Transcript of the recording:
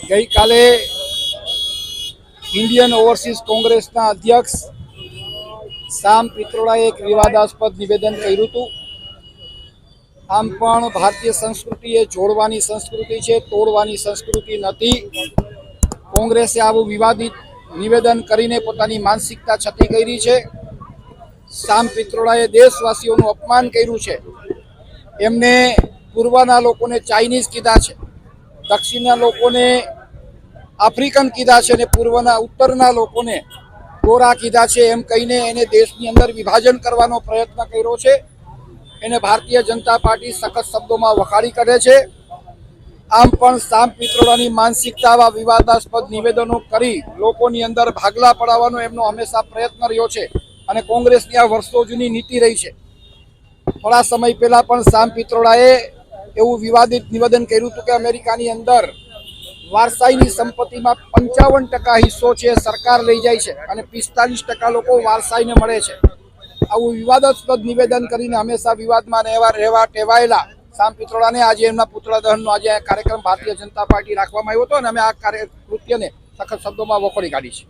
ગઈ કાલે Indian overseas કોંગ્રેસના અધ્યક્ષ સામ પિત્રોડાએ એક વિવાદાસ્પદ નિવેદન કર્યું હતું. આમ પણ ભારતીય સંસ્કૃતિ એ જોડવાની સંસ્કૃતિ છે, તોડવાની સંસ્કૃતિ નથી. કોંગ્રેસે આવું વિવાદિત નિવેદન કરીને પોતાની માનસિકતા છતી કરી છે. સામ પિત્રોડાએ દેશવાસીઓનું અપમાન કર્યું છે. એમને પૂર્વના લોકોને ચાઇનીઝ કીધા છે, દક્ષિણના લોકોને આફ્રિકન કીધા છે અને પૂર્વના ઉત્તરના લોકોને ગોરા કીધા છે. એમ કહીને એને દેશની અંદર વિભાજન કરવાનો પ્રયત્ન કર્યો છે. એને ભારતીય જનતા પાર્ટી સખત શબ્દોમાં વખાણી કરે છે. આમ પણ સામ પિત્રોડાની માનસિકતા આવા વિવાદાસ્પદ નિવેદનો કરી લોકોની અંદર ભાગલા પડાવવાનો એમનો હંમેશા પ્રયત્ન રહ્યો છે અને કોંગ્રેસની આ વર્ષો જૂની નીતિ રહી છે. થોડા સમય પહેલા પણ સામ પિત્રોડાએ એવું વિવાદિત નિવેદન કર્યું હતું કે અમેરિકાની અંદર વારસાઈની સંપત્તિમાં 55% હિસ્સો છે સરકાર લઈ જાય છે અને 45% લોકો વારસાઈને મળે છે. આવું વિવાદાસ્પદ નિવેદન કરીને હંમેશા વિવાદમાં રહેવા ટેવાયેલા સામ પિત્રોડાને આજે એમના પુતળા દહનનો આજે કાર્યક્રમ ભારતીય જનતા પાર્ટી રાખવામાં આવ્યો હતો અને અમે આ કૃત્યને સખત શબ્દોમાં વખોડી કાઢી છે.